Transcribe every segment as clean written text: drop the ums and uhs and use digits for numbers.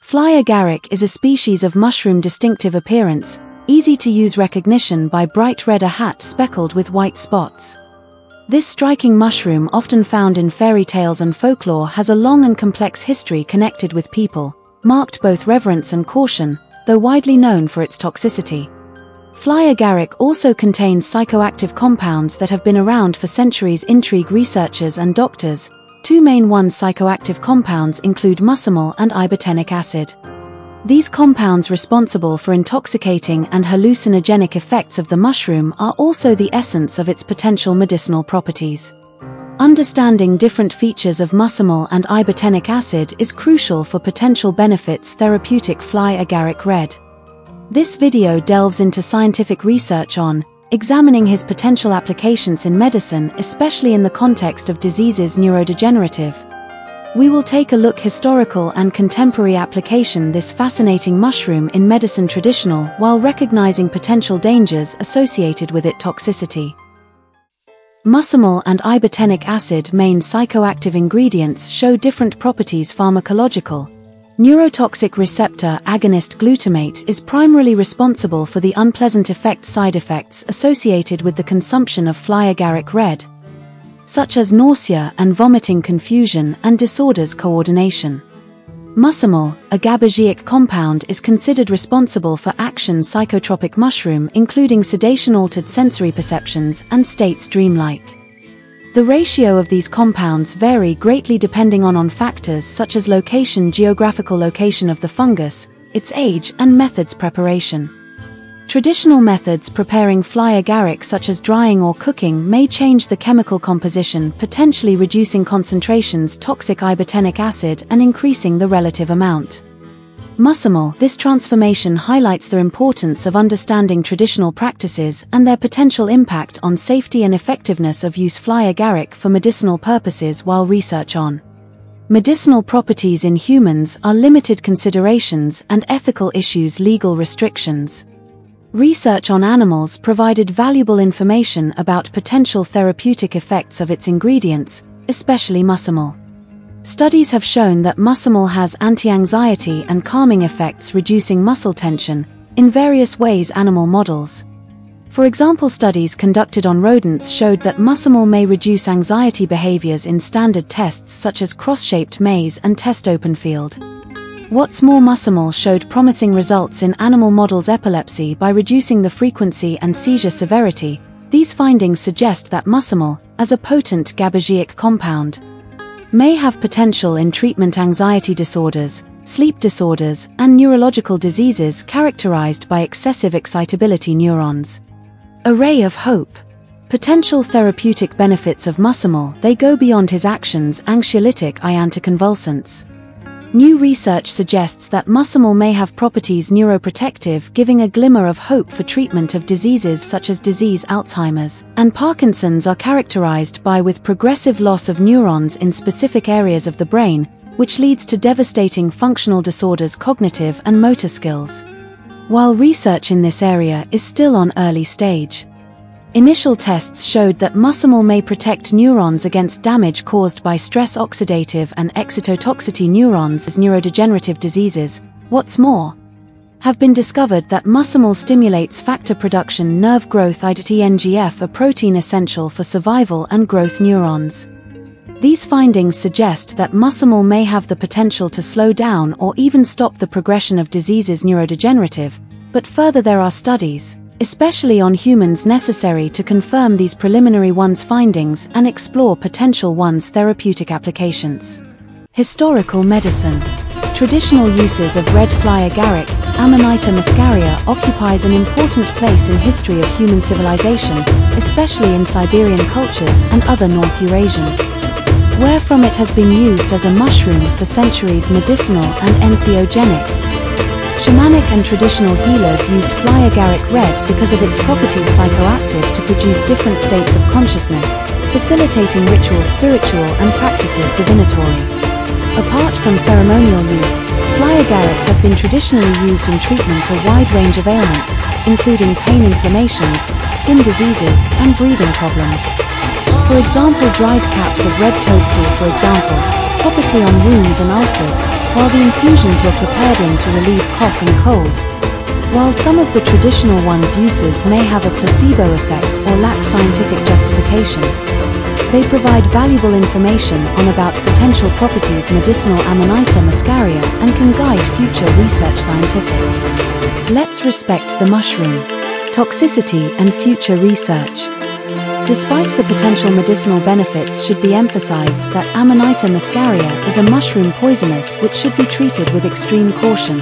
Fly agaric is a species of mushroom distinctive appearance, easy to use recognition by bright red hat speckled with white spots. This striking mushroom, often found in fairy tales and folklore, has a long and complex history connected with people, marked both reverence and caution, though widely known for its toxicity. Fly agaric also contains psychoactive compounds that have been around for centuries. Intrigue researchers and doctors. Two main psychoactive compounds include muscimol and ibotenic acid. These compounds, responsible for intoxicating and hallucinogenic effects of the mushroom, are also the essence of its potential medicinal properties. Understanding different features of muscimol and ibotenic acid is crucial for potential benefits. Therapeutic fly agaric red. This video delves into scientific research on examining his potential applications in medicine, especially in the context of diseases neurodegenerative. We will take a look historical and contemporary application this fascinating mushroom in medicine traditional, while recognizing potential dangers associated with its toxicity. Muscimol and ibotenic acid, main psychoactive ingredients, show different properties. Pharmacological. Neurotoxic receptor agonist glutamate is primarily responsible for the unpleasant side effects associated with the consumption of fly agaric red, such as nausea and vomiting, confusion, and disorders coordination. Muscimol, a GABAergic compound, is considered responsible for action psychotropic mushroom, including sedation-altered sensory perceptions and states dreamlike. The ratio of these compounds vary greatly depending on factors such as location, geographical location of the fungus, its age, and methods preparation. Traditional methods preparing fly agaric, such as drying or cooking, may change the chemical composition, potentially reducing concentrations toxic ibotenic acid and increasing the relative amount. Muscimol. This transformation highlights the importance of understanding traditional practices and their potential impact on safety and effectiveness of use fly agaric for medicinal purposes. While research on medicinal properties in humans are limited considerations and ethical issues, legal restrictions. Research on animals provided valuable information about potential therapeutic effects of its ingredients, especially muscimol. Studies have shown that muscimol has anti-anxiety and calming effects, reducing muscle tension in various ways. Animal models. For example, studies conducted on rodents showed that muscimol may reduce anxiety behaviors in standard tests such as cross-shaped maze and test open field. What's more, muscimol showed promising results in animal models' epilepsy by reducing the frequency and seizure severity. These findings suggest that muscimol, as a potent GABAergic compound, may have potential in treatment anxiety disorders, sleep disorders, and neurological diseases characterized by excessive excitability neurons. Array of hope. Potential therapeutic benefits of muscimol. They go beyond his actions. Anxiolytic anticonvulsants. New research suggests that muscimol may have properties neuroprotective, giving a glimmer of hope for treatment of diseases such as Alzheimer's and Parkinson's are characterized with progressive loss of neurons in specific areas of the brain, which leads to devastating functional disorders, cognitive and motor skills. While research in this area is still on early stage, initial tests showed that muscimol may protect neurons against damage caused by stress, oxidative and excitotoxicity neurons as neurodegenerative diseases. What's more, have been discovered that muscimol stimulates factor production, nerve growth ENGF, a protein essential for survival and growth neurons. These findings suggest that muscimol may have the potential to slow down or even stop the progression of diseases neurodegenerative, but further there are studies, especially on humans, necessary to confirm these preliminary findings and explore potential therapeutic applications. Historical medicine. Traditional uses of red fly agaric, Amanita Muscaria, occupies an important place in history of human civilization, especially in Siberian cultures and other North Eurasian, where from it has been used as a mushroom for centuries, medicinal and entheogenic. Shamanic and traditional healers used fly agaric red because of its properties psychoactive to produce different states of consciousness, facilitating rituals, spiritual and practices divinatory. Apart from ceremonial use, fly agaric has been traditionally used in treatment a wide range of ailments, including pain, inflammations, skin diseases, and breathing problems. For example, dried caps of red toadstool, topically on wounds and ulcers, while the infusions were prepared in to relieve cough and cold. While some of the traditional ones' uses may have a placebo effect or lack scientific justification, they provide valuable information on about potential properties medicinal Amanita Muscaria and can guide future research scientific. Let's respect the mushroom. Toxicity and future research. Despite the potential medicinal benefits, should be emphasized that Amanita muscaria is a mushroom poisonous which should be treated with extreme caution.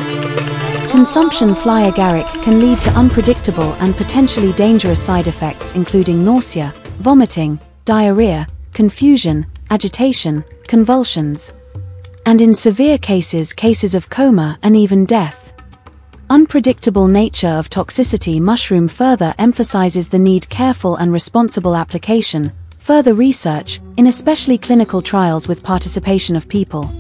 Consumption fly agaric can lead to unpredictable and potentially dangerous side effects including nausea, vomiting, diarrhea, confusion, agitation, convulsions, and in severe cases of coma and even death. Unpredictable nature of toxicity mushroom further emphasizes the need careful and responsible application, further research, in especially clinical trials with participation of people,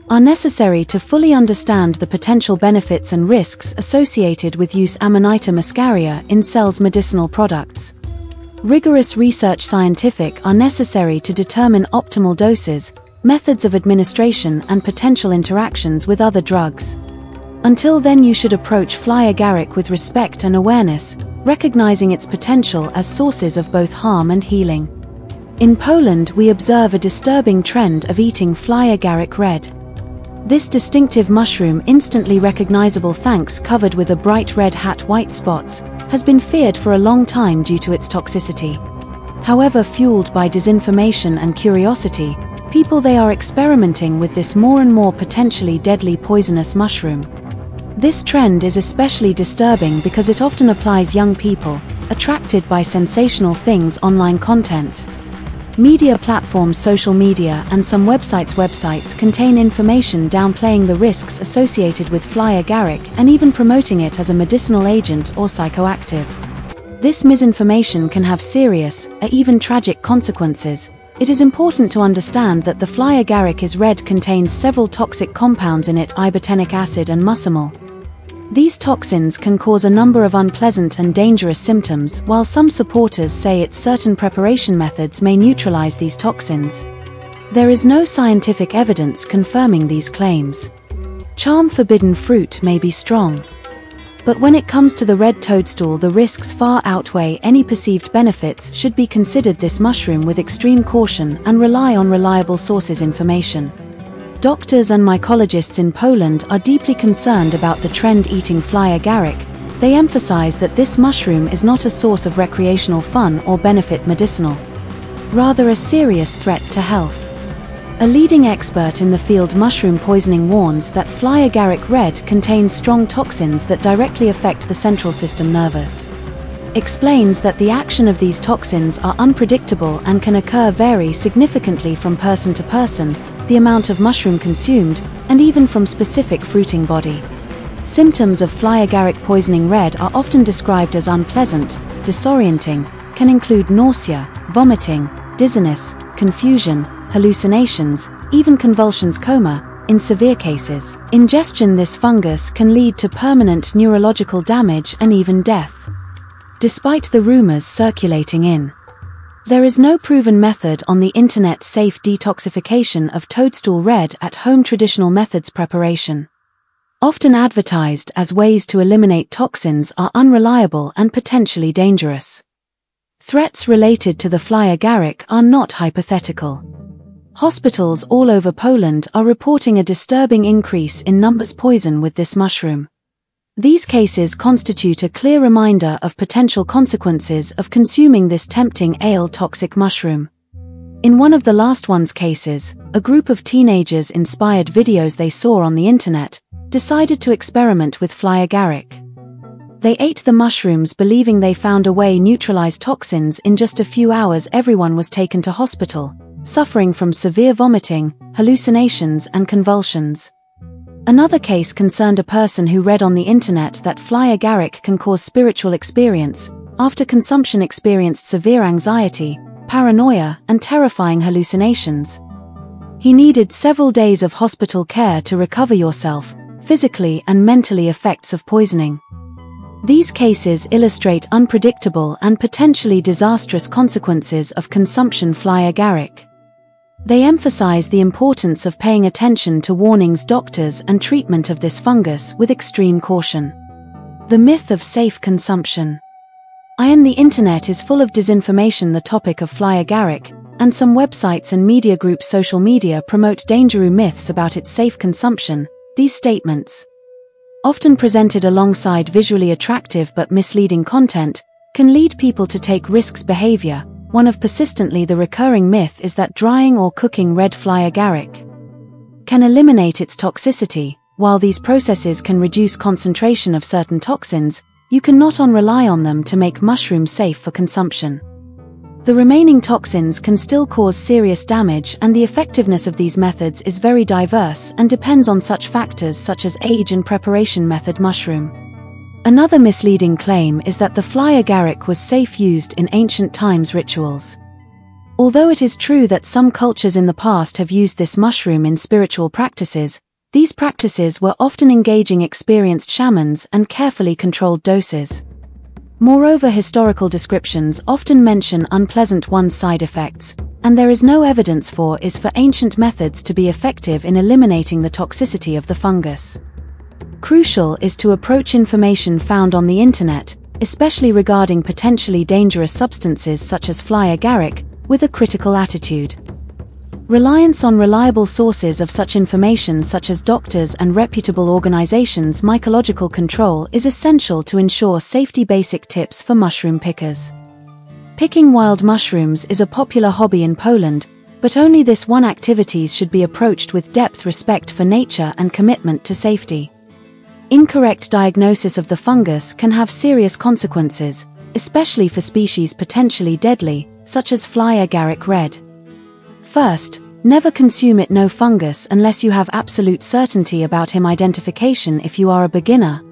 are necessary to fully understand the potential benefits and risks associated with use Amanita muscaria in cells medicinal products. Rigorous research scientific are necessary to determine optimal doses, methods of administration and potential interactions with other drugs. Until then you should approach fly agaric with respect and awareness, recognizing its potential as sources of both harm and healing. In Poland we observe a disturbing trend of eating fly agaric red. This distinctive mushroom, instantly recognizable thanks covered with a bright red hat white spots, has been feared for a long time due to its toxicity. However, fueled by disinformation and curiosity, they are experimenting with this more and more potentially deadly poisonous mushroom. This trend is especially disturbing because it often applies young people, attracted by sensational things online content. Media platforms, social media and some websites contain information downplaying the risks associated with fly agaric and even promoting it as a medicinal agent or psychoactive. This misinformation can have serious, or even tragic consequences. It is important to understand that the fly agaric is red contains several toxic compounds in it, ibotenic acid and muscimol. These toxins can cause a number of unpleasant and dangerous symptoms, while some supporters say its certain preparation methods may neutralize these toxins. There is no scientific evidence confirming these claims. Charm forbidden fruit may be strong, but when it comes to the red toadstool the risks far outweigh any perceived benefits. Should be considered this mushroom with extreme caution and rely on reliable sources information. Doctors and mycologists in Poland are deeply concerned about the trend eating fly agaric. They emphasize that this mushroom is not a source of recreational fun or benefit medicinal, rather a serious threat to health. A leading expert in the field mushroom poisoning warns that fly agaric red contains strong toxins that directly affect the central system nervous. Explains that the action of these toxins are unpredictable and can vary significantly from person to person, the amount of mushroom consumed, and even from specific fruiting body. Symptoms of fly agaric poisoning red are often described as unpleasant, disorienting, can include nausea, vomiting, dizziness, confusion, hallucinations, even convulsions, coma. In severe cases, ingestion this fungus can lead to permanent neurological damage and even death. Despite the rumors circulating there is no proven method on the internet safe detoxification of toadstool red at home. Traditional methods preparation, often advertised as ways to eliminate toxins, are unreliable and potentially dangerous. Threats related to the fly agaric are not hypothetical. Hospitals all over Poland are reporting a disturbing increase in numbers poisoned with this mushroom. These cases constitute a clear reminder of potential consequences of consuming this tempting toxic mushroom. In one of the last one's cases, a group of teenagers inspired videos they saw on the internet, decided to experiment with fly agaric. They ate the mushrooms believing they found a way neutralize toxins. In just a few hours everyone was taken to hospital, suffering from severe vomiting, hallucinations and convulsions. Another case concerned a person who read on the internet that fly agaric can cause spiritual experience. After consumption experienced severe anxiety, paranoia, and terrifying hallucinations. He needed several days of hospital care to recover yourself, physically and mentally effects of poisoning. These cases illustrate unpredictable and potentially disastrous consequences of consumption fly agaric. They emphasize the importance of paying attention to warnings, doctors, and treatment of this fungus with extreme caution. The myth of safe consumption. The internet is full of disinformation. The topic of fly agaric, and some websites and media groups, social media, promote dangerous myths about its safe consumption. These statements, often presented alongside visually attractive but misleading content, can lead people to take risks behavior. One of persistently the recurring myth is that drying or cooking red fly agaric can eliminate its toxicity. While these processes can reduce concentration of certain toxins, you cannot rely on them to make mushrooms safe for consumption. The remaining toxins can still cause serious damage, and the effectiveness of these methods is very diverse and depends on such factors such as age and preparation method. Mushroom. Another misleading claim is that the fly agaric was safe used in ancient times rituals. Although it is true that some cultures in the past have used this mushroom in spiritual practices, these practices were often engaging experienced shamans and carefully controlled doses. Moreover, historical descriptions often mention unpleasant side effects, and there is no evidence for ancient methods to be effective in eliminating the toxicity of the fungus. Crucial is to approach information found on the internet, especially regarding potentially dangerous substances such as fly agaric, with a critical attitude. Reliance on reliable sources of such information such as doctors and reputable organizations. Mycological control is essential to ensure safety. Basic tips for mushroom pickers. Picking wild mushrooms is a popular hobby in Poland, but only this one activities should be approached with depth, respect for nature, and commitment to safety. Incorrect diagnosis of the fungus can have serious consequences, especially for species potentially deadly, such as fly agaric red. First, never consume it. No fungus unless you have absolute certainty about him. Identification. If you are a beginner,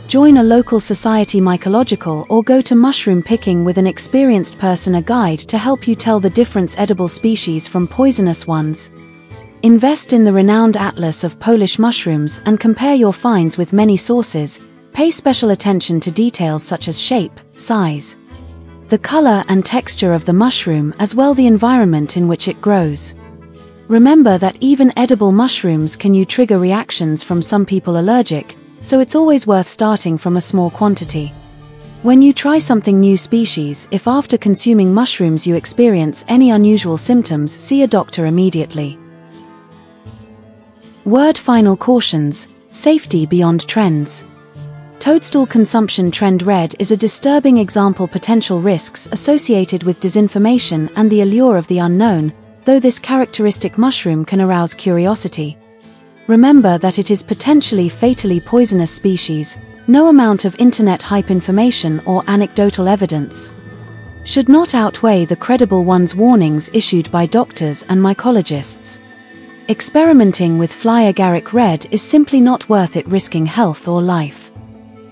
join a local society mycological or go to mushroom picking with an experienced person, a guide to help you tell the difference edible species from poisonous ones. Invest in the renowned Atlas of Polish mushrooms and compare your finds with many sources. Pay special attention to details such as shape, size, the color and texture of the mushroom, as well the environment in which it grows. Remember that even edible mushrooms can trigger reactions from some people allergic, so it's always worth starting from a small quantity. When you try something new species, if after consuming mushrooms you experience any unusual symptoms, see a doctor immediately. Final cautions. Safety beyond trends. Toadstool consumption trend. Red is a disturbing example. Potential risks associated with disinformation and the allure of the unknown, though this characteristic mushroom can arouse curiosity. Remember that it is potentially fatally poisonous species. No amount of internet hype, information, or anecdotal evidence should not outweigh the credible warnings issued by doctors and mycologists. Experimenting with fly agaric red is simply not worth it, risking health or life.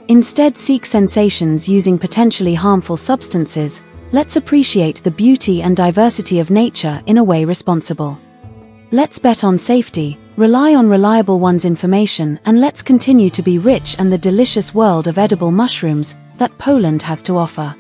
Instead, seek sensations using potentially harmful substances. Let's appreciate the beauty and diversity of nature in a way responsible. Let's bet on safety, rely on reliable information, and let's continue to be rich in the delicious world of edible mushrooms that Poland has to offer.